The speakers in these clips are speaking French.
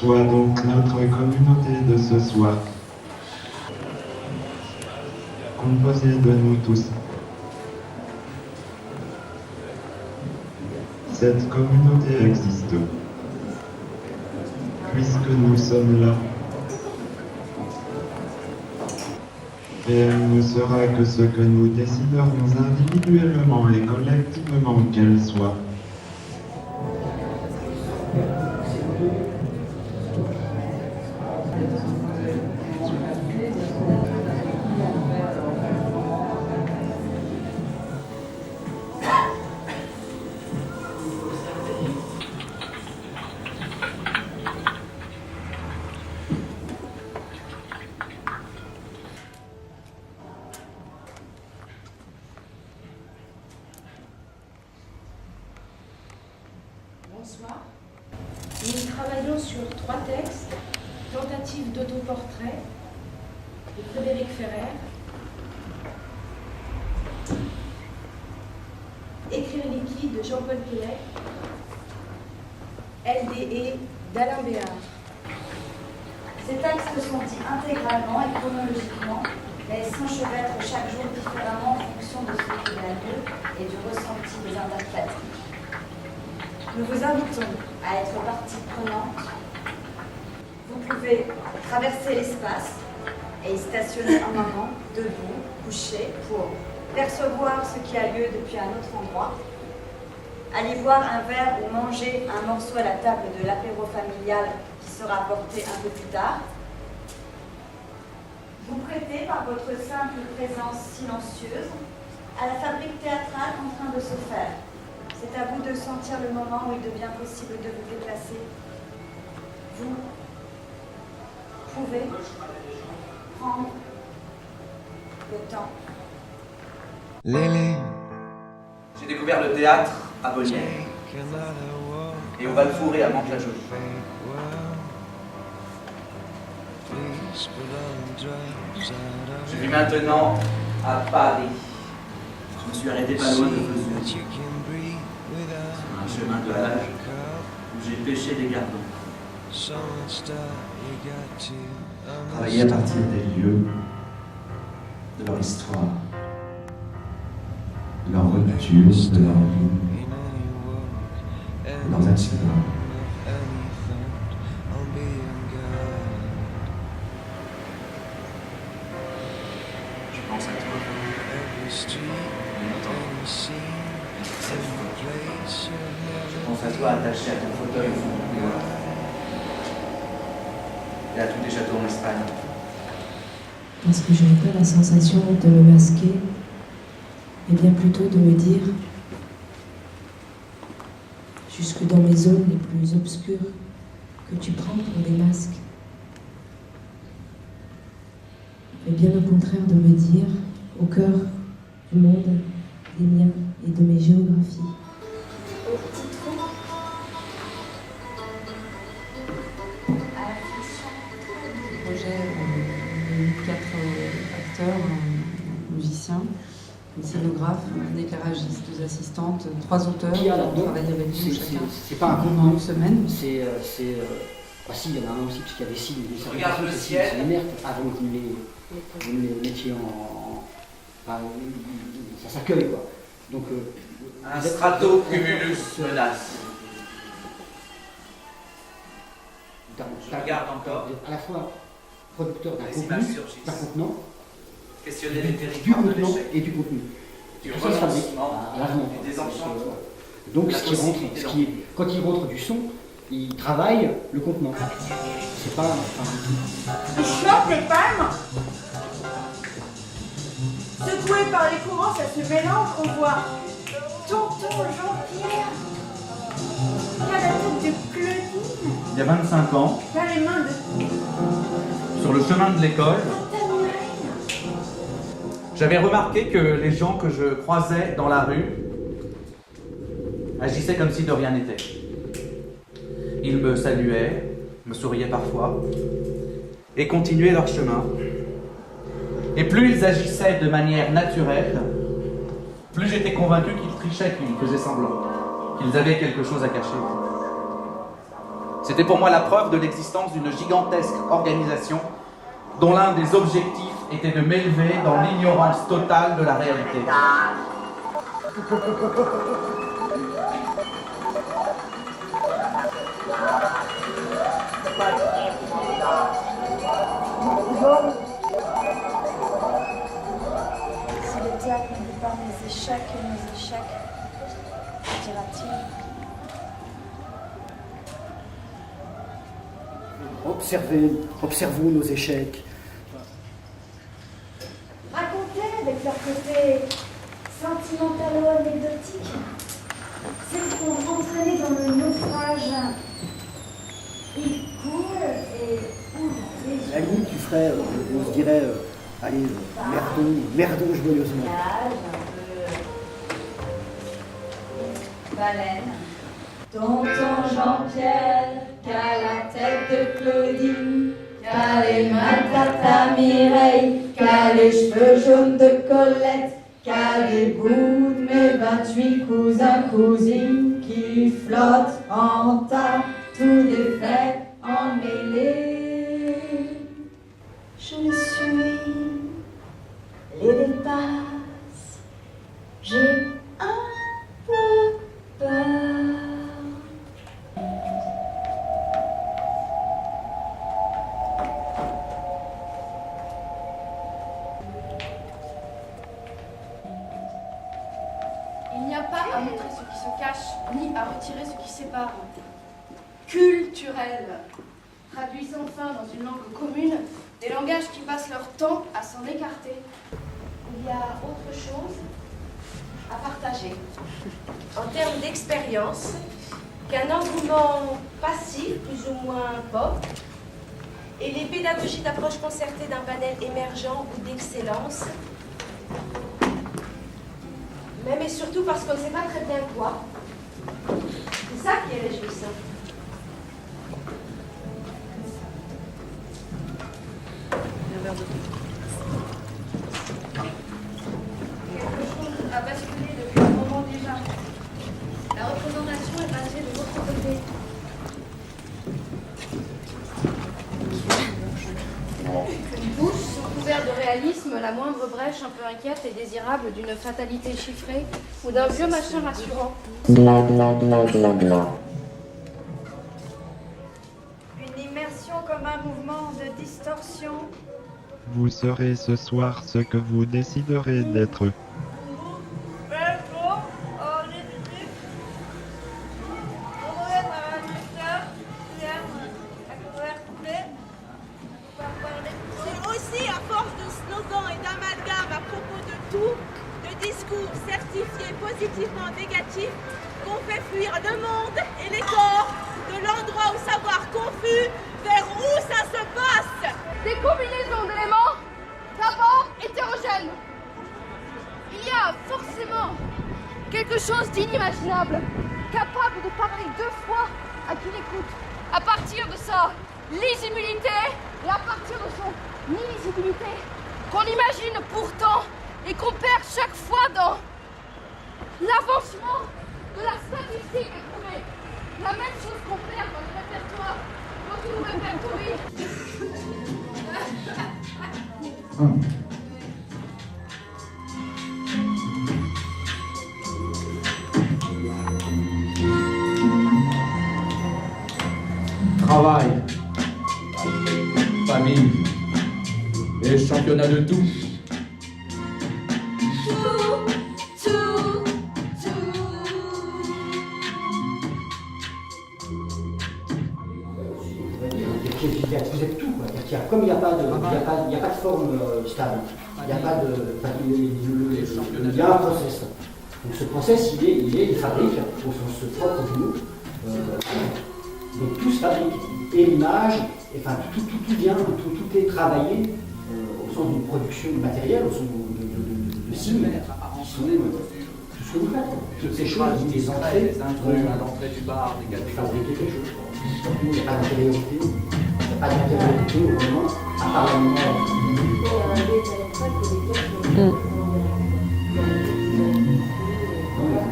Soit donc notre communauté de ce soir, composée de nous tous. Cette communauté existe, puisque nous sommes là. Et elle ne sera que ce que nous déciderons individuellement et collectivement qu'elle soit. Bonsoir. Nous travaillons sur 3 textes. Tentative d'autoportrait de Frédéric Ferrer. Écrire liquide de Jean-Paul Pillet. LDE d'Alain Béard. Ces textes sont dits intégralement et chronologiquement, mais s'enchevêtrent chaque jour différemment en fonction de ce qui a lieu et du ressenti des interprètes. Nous vous invitons à être partie prenante. Vous pouvez traverser l'espace et y stationner un moment, debout, couché, pour percevoir ce qui a lieu depuis un autre endroit, aller boire un verre ou manger un morceau à la table de l'apéro familial qui sera apporté un peu plus tard. Vous prêtez par votre simple présence silencieuse à la fabrique théâtrale en train de se faire. C'est à vous de sentir le moment où il devient possible de vous déplacer. Vous pouvez prendre le temps. J'ai découvert le théâtre à Bonnières et au Val-Fouré à Mantes-la-Jolie. Je vis maintenant à Paris. Je me suis arrêté pas loin de Vesoul, sur un chemin de halage où j'ai pêché des gardons. Travailler à partir des lieux, de leur histoire, de leur rupture, de leur vie, de leurs accidents. Je pense à toi. Je pense à toi attaché à ton fauteuil au fond du couloir. Et à tous les châteaux en Espagne. Parce que je n'ai pas la sensation de me masquer, mais bien plutôt de me dire, jusque dans mes zones les plus obscures, que tu prends pour des masques. Mais bien au contraire de me dire, au cœur du monde, des miens et de mes géographies. Au petit trou, à la fiction. Ce projet, on a eu 4 acteurs, un musicien, une scénographe, un éclairagiste, 2 assistantes, 3 auteurs. Qui a là-dedans? Travaillé avec nous chacun. C'est pas un pendant concours. une semaine. Ah si, il y en a un aussi, parce qu'il y a des signes. Regarde le ciel. C'est inerte avant que vous les mettiez en... Enfin, ça s'accueille, quoi. Donc, Un stratocumulus menace. Je regarde encore. Vous êtes à la fois producteur d'un Les contenu, images surgissent. d'un contenant, Questionner les du territoires de contenant l'échec. et du contenu. Du Tout ça se fabrique renoncement à l'avant. et des enchantements. Donc, La ce qui rentre, possibilité quand il rentre du son, il travaille le contenant. C'est pas Il chope les palmes. Secoué par les courants, ça se mélange, on voit tonton Jean-Pierre qui a la tête de Claudine, Il y a 25 ans, qui a les mains de sur le chemin de l'école, Tamouraine. j'avais remarqué que les gens que je croisais dans la rue agissaient comme si de rien n'était. Ils me saluaient, me souriaient parfois, et continuaient leur chemin. Et plus ils agissaient de manière naturelle, plus j'étais convaincu qu'ils trichaient, qu'ils faisaient semblant, qu'ils avaient quelque chose à cacher. C'était pour moi la preuve de l'existence d'une gigantesque organisation dont l'un des objectifs était de m'élever dans l'ignorance totale de la réalité. Si le théâtre n'était pas mes échecs, dira-t-il. Observons nos échecs. Raconter avec leur côté sentimentalo-anecdotique, c'est pour entraîner dans le naufrage. Ils coulent et ouvrent les yeux. À la limite, tu ferais, on se dirait, allez, merdons joyeusement. Nage un peu. Baleine. Tonton Jean-Pierre, qu'a la tête de Claudine, qu'a les mains de Tata Mireille, qu'a les cheveux jaunes de Colette, qu'a les bouts de mes 28 cousins cousines qui flottent en tas, tous des faits emmêlés. Je le suis, les dépasse, j'ai un peu peur. Il n'y a pas à montrer ce qui se cache, ni à retirer ce qui sépare. Culturel. Traduisons enfin dans une langue commune des langages qui passent leur temps à s'en écarter. Il y a autre chose à partager. En termes d'expérience, qu'un engouement passif, plus ou moins pop, et les pédagogies d'approche concertée d'un panel émergent ou d'excellence, même et surtout parce qu'on ne sait pas très bien quoi. C'est ça qui est réjouissant. Quelque chose a basculé depuis un moment déjà. La représentation est passée de votre côté. Une bouche sous couvert de réalisme, la moindre brèche un peu inquiète et désirable d'une fatalité chiffrée ou d'un vieux machin rassurant. Une immersion comme un mouvement de distorsion. Vous serez ce soir ce que vous déciderez d'être. C'est aussi à force de slogans et d'amalgames à propos de tout, de discours certifiés positivement négatifs, qu'on fait fuir le monde et les corps de l'endroit au savoir confus vers où ça se passe. Des combinaisons d'éléments d'abord hétérogènes. Il y a forcément quelque chose d'inimaginable, capable de parler deux fois à qui l'écoute. À partir de sa lisibilité et à partir de son illisibilité, qu'on imagine pourtant et qu'on perd chaque fois dans l'avancement de la statistique éprouvée. La même chose qu'on perd dans le répertoire, quand on nous répertorie. Travail, famille et championnat de tout. Vous êtes tout, quoi. Comme il n'y a pas de forme stable, il y a pas de, il y a un process. Donc ce process, il fabrique au sens propre du mot. Donc tout se fabrique. Et l'image, enfin tout vient, tout est travaillé au sens d'une production matérielle, au sens de signes qui sont tout ce que vous faites. Toutes ces choses, les entrées, à l'entrée du bar, des gars, fabriquer quelque chose. Il n'y a pas d'intériorité. Pas d'intériorité au moment, à part le moment.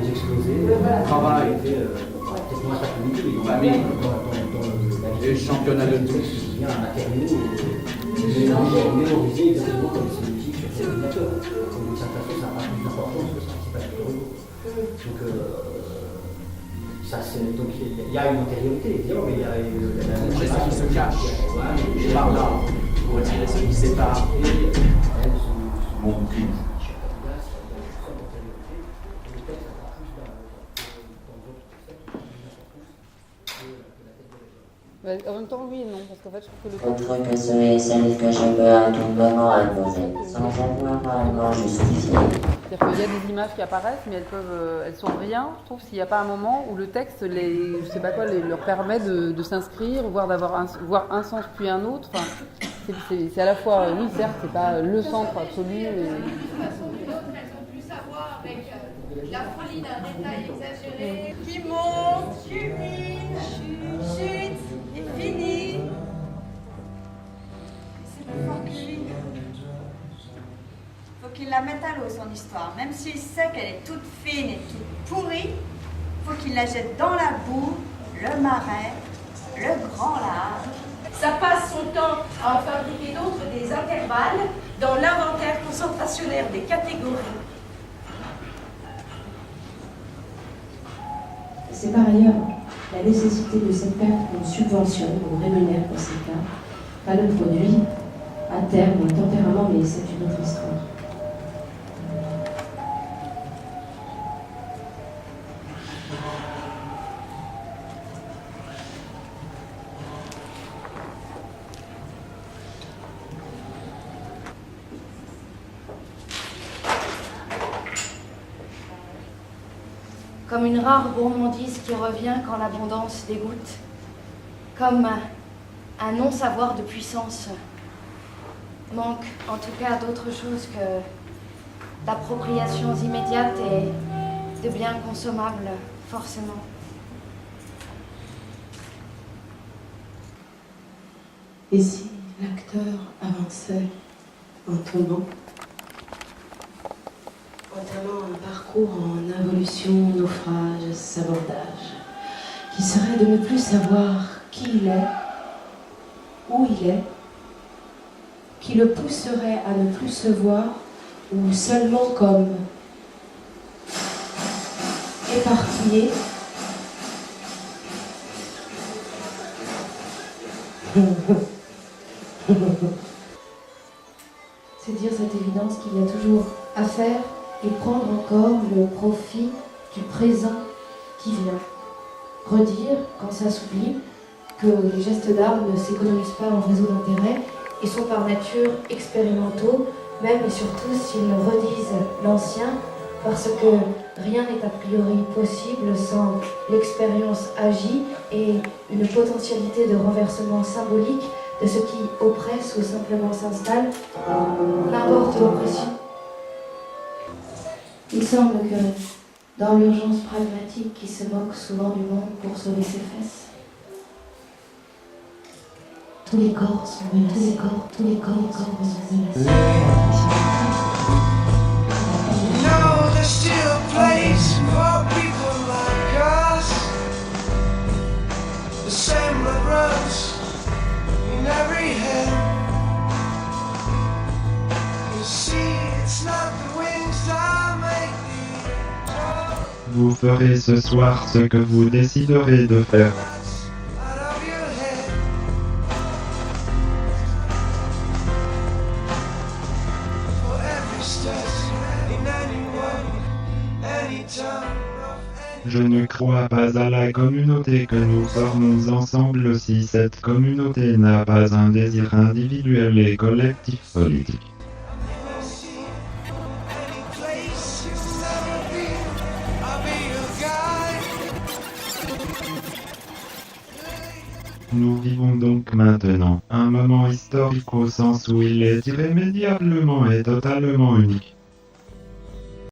Les exploser, le travail était technique comment ça communique, mais Bah, mais- dans les championnats de tous, il y a un matériau mémorisé exactement comme c'est une musique sur l'ordinateur. Donc d'une certaine façon, ça n'a pas plus d'importance que ça, c'est pas du tout rigolo. Donc, ça, donc il y a une antériorité, évidemment, mais il y a Montrer ce qui se cache. Ouais, Et par là, retirer ce qui sépare. Mon cul. En même temps, oui et non, parce qu'en fait, je trouve que le Autre que ce et celle que je peux à tout moment imposer, sans avoir réellement justifié. C'est-à-dire qu'il y a des images qui apparaissent, mais elles sont rien, je trouve, s'il n'y a pas un moment où le texte, je sais pas quoi, leur permet de s'inscrire, voire d'avoir un sens puis un autre. Enfin, c'est à la fois, oui, certes, c'est pas le centre absolu. De façon ou d'une autre, elles ont pu savoir avec la folie d'un détail exagéré qui monte, culmine, chute, et finit. C'est plus fort que lui. Faut qu'il la mette à l'eau, son histoire. Même s'il sait qu'elle est toute fine et toute pourrie, faut qu'il la jette dans la boue, le marais, le grand large. Ça passe son temps à en fabriquer d'autres des intervalles dans l'inventaire concentrationnaire des catégories. C'est par ailleurs la nécessité de cette perte qu'on subventionne, qu'on rémunère pour ces cas, pas le produit, à terme, un tempérament, mais c'est une autre histoire. Comme une rare gourmandise qui revient quand l'abondance dégoûte. Comme un non-savoir de puissance. Manque en tout cas d'autre chose que d'appropriations immédiates et de biens consommables, forcément. Et si l'acteur avançait en tombant, entamant un parcours en involution, naufrage, sabordage, qui serait de ne plus savoir qui il est, où il est, qui le pousserait à ne plus se voir, ou seulement comme éparpillé, c'est dire cette évidence qu'il y a toujours à faire et prendre encore le profit du présent qui vient. Redire, quand ça s'oublie, que les gestes d'art ne s'économisent pas en réseau d'intérêt et sont par nature expérimentaux, même et surtout s'ils redisent l'ancien, parce que rien n'est a priori possible sans l'expérience agie et une potentialité de renversement symbolique de ce qui oppresse ou simplement s'installe, n'importe l'oppression. Il semble que, dans l'urgence pragmatique qui se moque souvent du monde pour sauver ses fesses, tous les corps sont menacés, tous les corps sont menacés. No, there's still a place for people like us. The same blood runs in every head. You see, it's not the wings that make the job. Vous ferez ce soir ce que vous déciderez de faire. Out of your head. For every step in anyone, any time of any. Je ne crois pas à la communauté que nous formons ensemble si cette communauté n'a pas un désir individuel et collectif politique. Any place you've never been, I'll be your guide. Nous vivons donc maintenant un moment historique au sens où il est irrémédiablement et totalement unique.